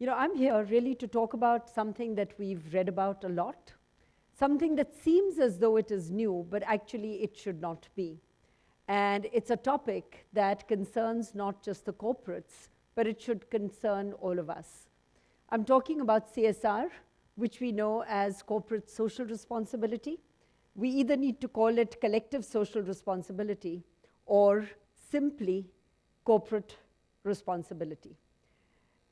I'm here really to talk about something that we've read about a lot, something that seems as though it is new, but actually it should not be. And it's a topic that concerns not just the corporates, but it should concern all of us. I'm talking about CSR, which we know as corporate social responsibility. We either need to call it collective social responsibility or simply corporate responsibility.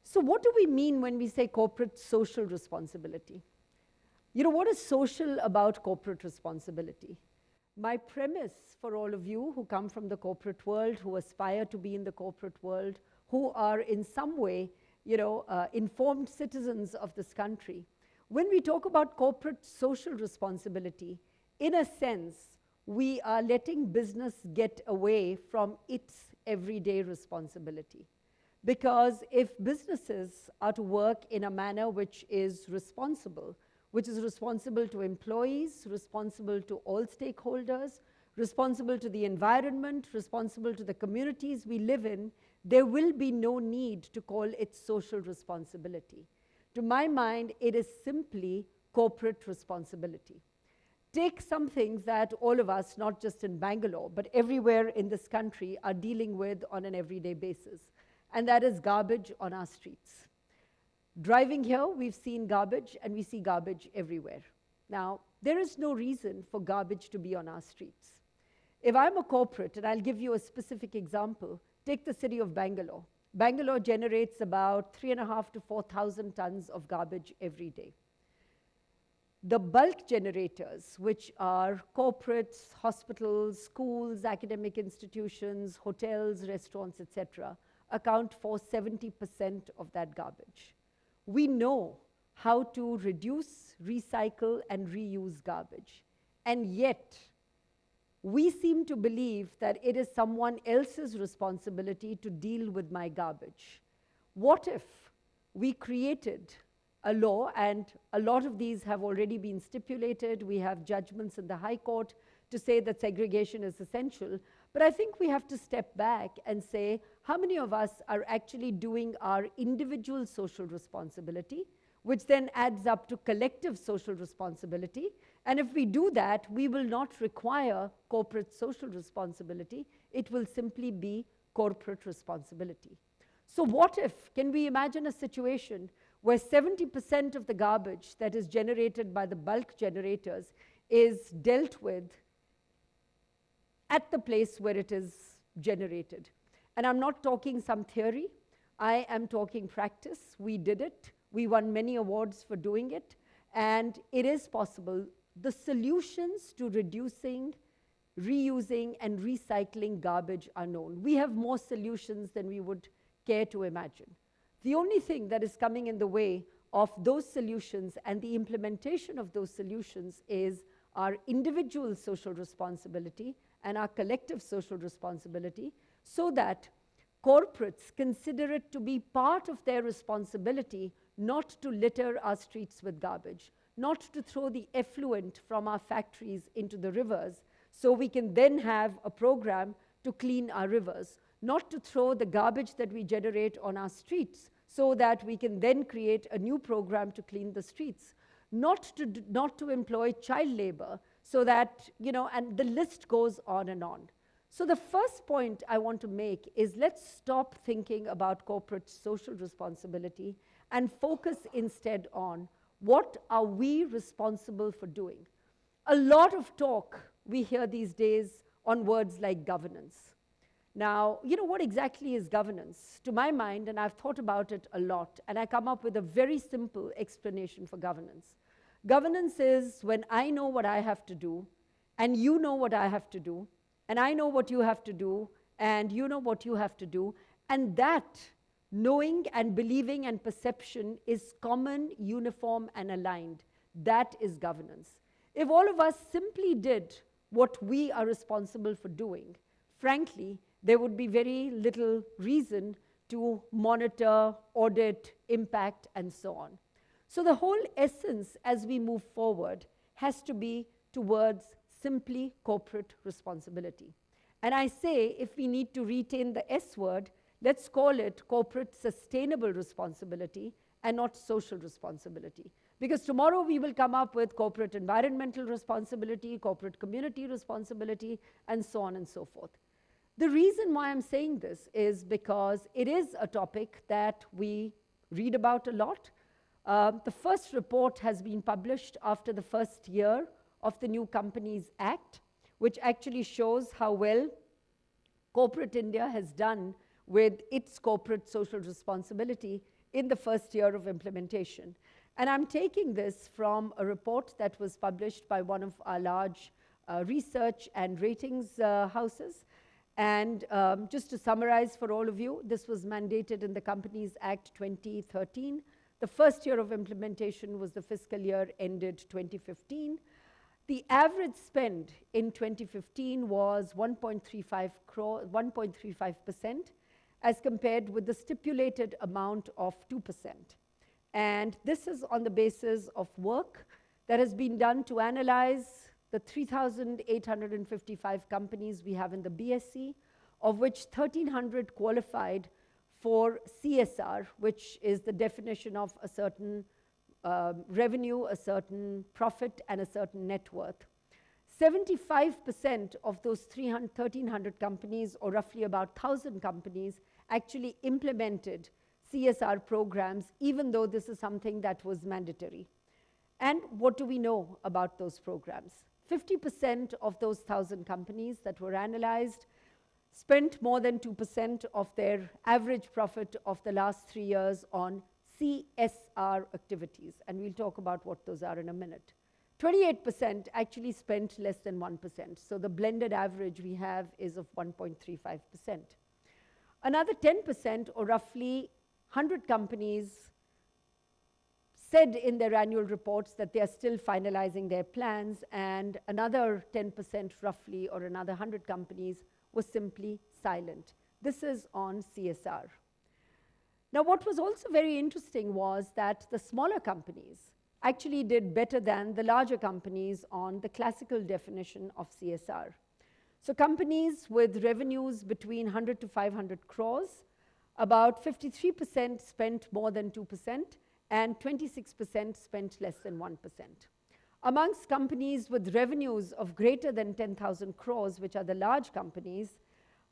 So what do we mean when we say corporate social responsibility? What is social about corporate responsibility? My premise for all of you who come from the corporate world, who aspire to be in the corporate world, who are in some way, informed citizens of this country, when we talk about corporate social responsibility, in a sense, we are letting business get away from its everyday responsibility. Because if businesses are to work in a manner which is responsible to employees, responsible to all stakeholders, responsible to the environment, responsible to the communities we live in, there will be no need to call it social responsibility. To my mind, it is simply corporate responsibility. Take some things that all of us, not just in Bangalore, but everywhere in this country, are dealing with on an everyday basis. And that is garbage on our streets. Driving here, we've seen garbage, and we see garbage everywhere. Now, there is no reason for garbage to be on our streets. If I'm a corporate, and I'll give you a specific example, take the city of Bangalore. Bangalore generates about 3,500 to 4,000 tons of garbage every day. The bulk generators, which are corporates, hospitals, schools, academic institutions, hotels, restaurants, etc., account for 70% of that garbage. We know how to reduce, recycle, and reuse garbage. And yet, we seem to believe that it is someone else's responsibility to deal with my garbage. What if we created a law, and a lot of these have already been stipulated, we have judgments in the High Court to say that segregation is essential, but I think we have to step back and say, how many of us are actually doing our individual social responsibility, which then adds up to collective social responsibility, and if we do that, we will not require corporate social responsibility, it will simply be corporate responsibility. So what if, can we imagine a situation where 70% of the garbage that is generated by the bulk generators is dealt with at the place where it is generated? And I'm not talking some theory, I am talking practice. We did it, we won many awards for doing it, and it is possible. The solutions to reducing, reusing, and recycling garbage are known. We have more solutions than we would care to imagine. The only thing that is coming in the way of those solutions and the implementation of those solutions is our individual social responsibility and our collective social responsibility, so that corporates consider it to be part of their responsibility not to litter our streets with garbage, not to throw the effluent from our factories into the rivers, so we can then have a program to clean our rivers, not to throw the garbage that we generate on our streets, so that we can then create a new program to clean the streets, not to employ child labor, so that, and the list goes on and on. So the first point I want to make is, let's stop thinking about corporate social responsibility and focus instead on what are we responsible for doing. A lot of talk we hear these days on words like governance. Now, what exactly is governance? To my mind, and I've thought about it a lot, and I come up with a very simple explanation for governance. Governance is when I know what I have to do, and you know what I have to do, and I know what you have to do, and you know what you have to do, and that knowing and believing and perception is common, uniform, and aligned. That is governance. If all of us simply did what we are responsible for doing, frankly, there would be very little reason to monitor, audit, impact, and so on. So the whole essence as we move forward has to be towards simply corporate responsibility. And I say, if we need to retain the S word, let's call it corporate sustainable responsibility and not social responsibility. Because tomorrow we will come up with corporate environmental responsibility, corporate community responsibility, and so on and so forth. The reason why I'm saying this is because it is a topic that we read about a lot. The first report has been published after the first year of the New Companies Act, which actually shows how well corporate India has done with its corporate social responsibility in the first year of implementation. And I'm taking this from a report that was published by one of our large research and ratings houses. And just to summarize for all of you, this was mandated in the Companies Act 2013. The first year of implementation was the fiscal year ended 2015. The average spend in 2015 was 1.35%, as compared with the stipulated amount of 2%. And this is on the basis of work that has been done to analyze the 3,855 companies we have in the BSE, of which 1,300 qualified for CSR, which is the definition of a certain revenue, a certain profit, and a certain net worth. 75% of those 1,300 companies, or roughly about 1,000 companies, actually implemented CSR programs, even though this is something that was mandatory. And what do we know about those programs? 50% of those 1,000 companies that were analyzed spent more than 2% of their average profit of the last 3 years on CSR activities, and we'll talk about what those are in a minute. 28% actually spent less than 1%, so the blended average we have is of 1.35%. Another 10%, or roughly 100 companies, said in their annual reports that they are still finalizing their plans, and another 10% roughly, or another 100 companies, was simply silent. This is on CSR. Now, what was also very interesting was that the smaller companies actually did better than the larger companies on the classical definition of CSR. So companies with revenues between 100 to 500 crores, about 53% spent more than 2%, and 26% spent less than 1%. Amongst companies with revenues of greater than 10,000 crores, which are the large companies,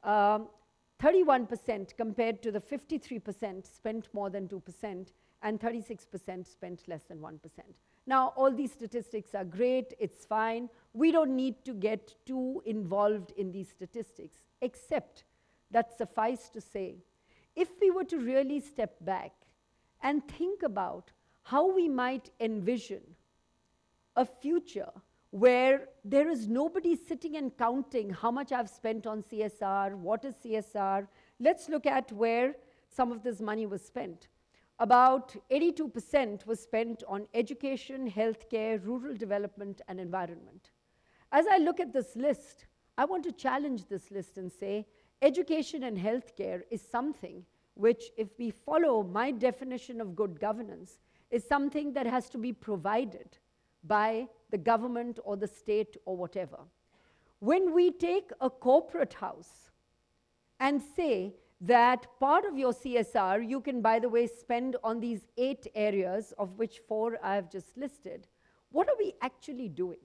31% compared to the 53% spent more than 2%, and 36% spent less than 1%. Now, all these statistics are great, it's fine. We don't need to get too involved in these statistics, except that suffice to say, if we were to really step back and think about how we might envision a future where there is nobody sitting and counting how much I've spent on CSR, what is CSR. Let's look at where some of this money was spent. About 82% was spent on education, healthcare, rural development, and environment. As I look at this list, I want to challenge this list and say, education and healthcare is something which, if we follow my definition of good governance, is something that has to be provided by the government or the state or whatever. When we take a corporate house and say that part of your CSR you can, by the way, spend on these 8 areas, of which 4 I have just listed, what are we actually doing?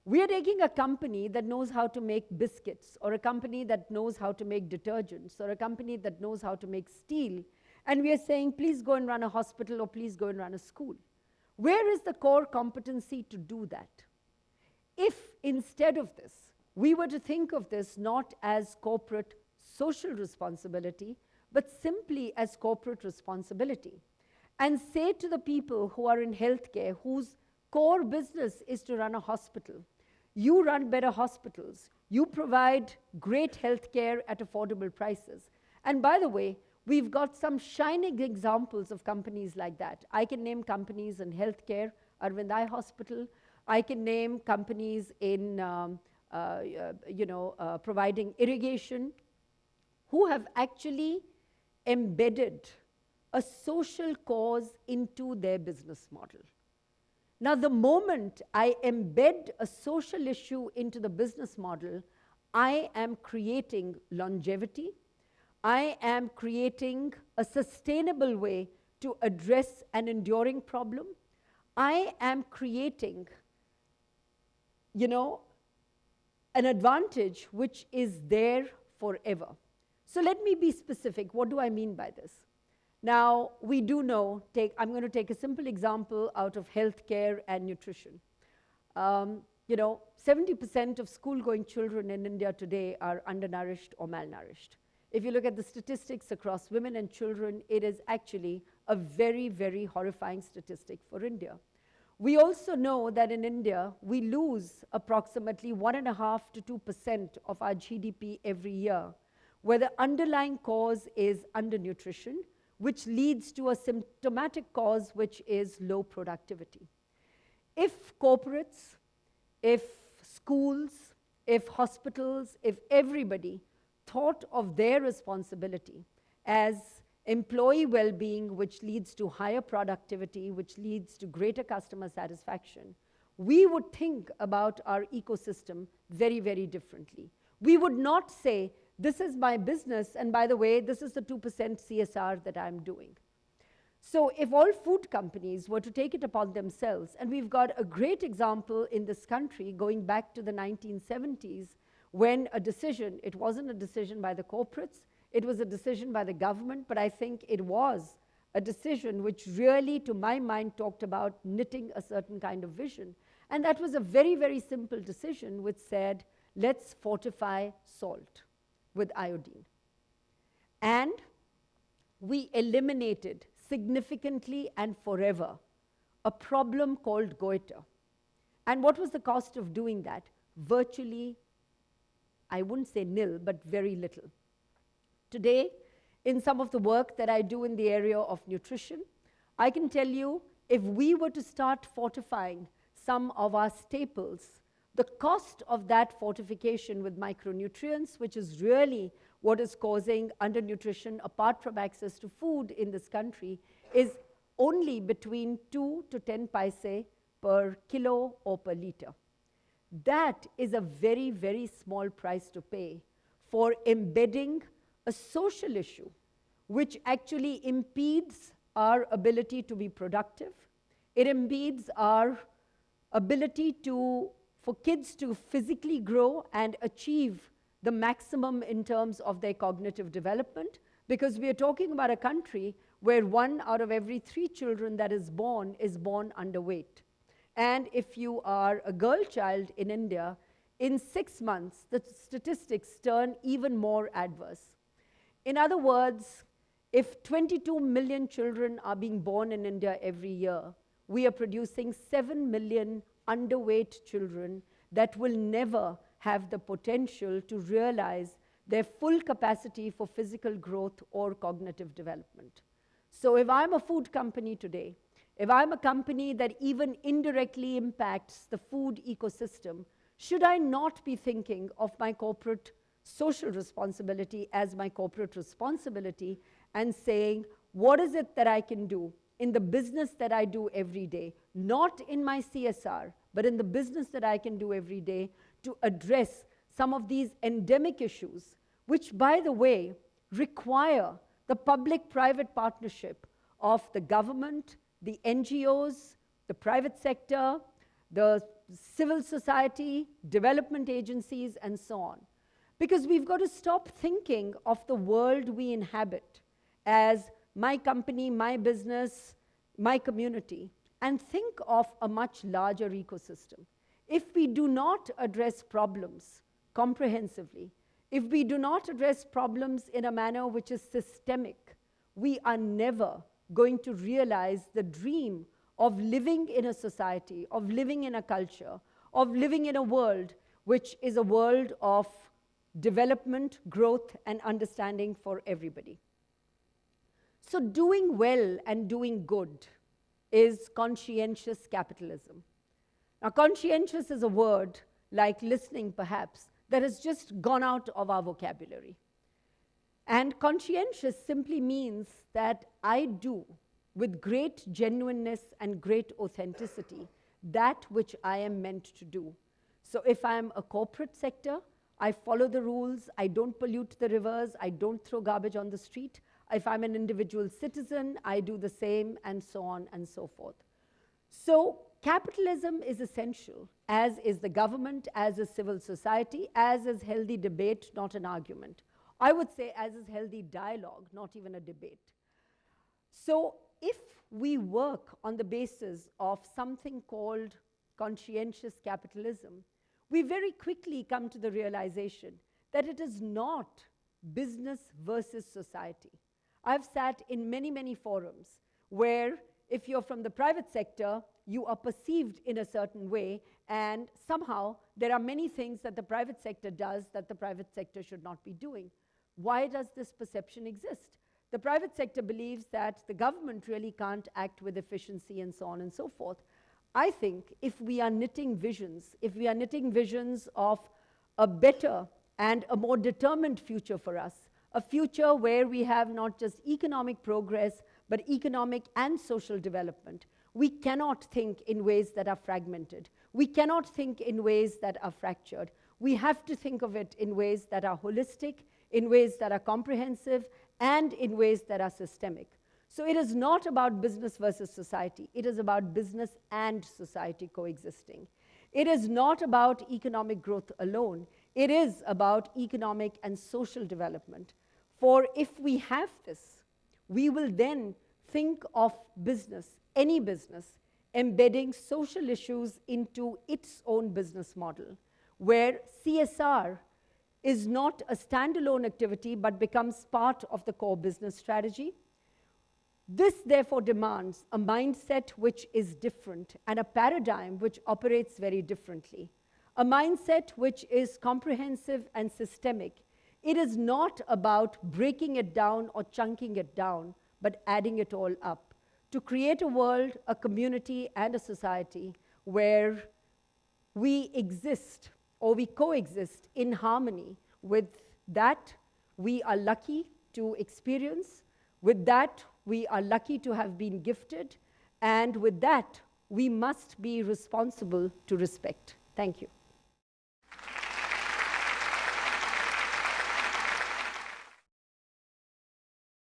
We are taking a company that knows how to make biscuits, or a company that knows how to make detergents, or a company that knows how to make steel, and we are saying, please go and run a hospital, or please go and run a school. Where is the core competency to do that? If instead of this, we were to think of this not as corporate social responsibility, but simply as corporate responsibility, and say to the people who are in healthcare, whose core business is to run a hospital, you run better hospitals, you provide great healthcare at affordable prices. And by the way, we've got some shining examples of companies like that. I can name companies in healthcare, Arvind Eye Hospital. I can name companies in providing irrigation, who have actually embedded a social cause into their business model. Now, the moment I embed a social issue into the business model, I am creating longevity. I am creating a sustainable way to address an enduring problem, I am creating, an advantage which is there forever. So let me be specific. What do I mean by this? Now, we do know, I'm going to take a simple example out of healthcare and nutrition. 70% of school-going children in India today are undernourished or malnourished. If you look at the statistics across women and children, it is actually a very, very horrifying statistic for India. We also know that in India, we lose approximately 1.5% to 2% of our GDP every year, where the underlying cause is undernutrition, which leads to a symptomatic cause, which is low productivity. If corporates, if schools, if hospitals, if everybody thought of their responsibility as employee well-being, which leads to higher productivity, which leads to greater customer satisfaction, we would think about our ecosystem very, very differently. We would not say, this is my business, and by the way, this is the 2% CSR that I'm doing. So if all food companies were to take it upon themselves, and we've got a great example in this country going back to the 1970s, when a decision, it wasn't a decision by the corporates, it was a decision by the government, but I think it was a decision which really, to my mind, talked about knitting a certain kind of vision. And that was a very, very simple decision which said, let's fortify salt with iodine. And we eliminated significantly and forever a problem called goiter. And what was the cost of doing that? Virtually, I wouldn't say nil, but very little. Today, in some of the work that I do in the area of nutrition, I can tell you, if we were to start fortifying some of our staples, the cost of that fortification with micronutrients, which is really what is causing undernutrition apart from access to food in this country, is only between 2 to 10 paise per kilo or per liter. That is a very, very small price to pay for embedding a social issue which actually impedes our ability to be productive. It impedes our ability for kids to physically grow and achieve the maximum in terms of their cognitive development, because we are talking about a country where 1 out of every 3 children that is born underweight. And if you are a girl child in India, in 6 months, the statistics turn even more adverse. In other words, if 22 million children are being born in India every year, we are producing 7 million underweight children that will never have the potential to realize their full capacity for physical growth or cognitive development. So if I'm a food company today, if I'm a company that even indirectly impacts the food ecosystem, should I not be thinking of my corporate social responsibility as my corporate responsibility and saying, what is it that I can do in the business that I do every day, not in my CSR, but in the business that I can do every day to address some of these endemic issues, which, by the way, require the public-private partnership of the government, the NGOs, the private sector, the civil society, development agencies, and so on. Because we've got to stop thinking of the world we inhabit as my company, my business, my community, and think of a much larger ecosystem. If we do not address problems comprehensively, if we do not address problems in a manner which is systemic, we are never going to realize the dream of living in a society, of living in a culture, of living in a world which is a world of development, growth, and understanding for everybody. So doing well and doing good is conscientious capitalism. Now, conscientious is a word, like listening perhaps, that has just gone out of our vocabulary. And conscientious simply means that I do, with great genuineness and great authenticity, that which I am meant to do. So if I'm a corporate sector, I follow the rules, I don't pollute the rivers, I don't throw garbage on the street, If I'm an individual citizen, I do the same, and so on and so forth. So capitalism is essential, as is the government, as is civil society, as is healthy debate, not an argument. I would say as is healthy dialogue, not even a debate. So if we work on the basis of something called conscientious capitalism, we very quickly come to the realization that it is not business versus society. I've sat in many, many forums where if you're from the private sector, you are perceived in a certain way, and somehow there are many things that the private sector does that the private sector should not be doing. Why does this perception exist? The private sector believes that the government really can't act with efficiency and so on and so forth. I think if we are knitting visions, of a better and a more determined future for us, a future where we have not just economic progress, but economic and social development, we cannot think in ways that are fragmented. We cannot think in ways that are fractured. We have to think of it in ways that are holistic, in ways that are comprehensive, and in ways that are systemic. So it is not about business versus society. It is about business and society coexisting. It is not about economic growth alone. It is about economic and social development. For if we have this, we will then think of business, any business, embedding social issues into its own business model, where CSR is not a standalone activity but becomes part of the core business strategy. This therefore demands a mindset which is different and a paradigm which operates very differently. A mindset which is comprehensive and systemic. It is not about breaking it down or chunking it down, but adding it all up to create a world, a community, and a society where we exist or we coexist in harmony. With that, we are lucky to experience. With that, we are lucky to have been gifted. And with that, we must be responsible to respect. Thank you.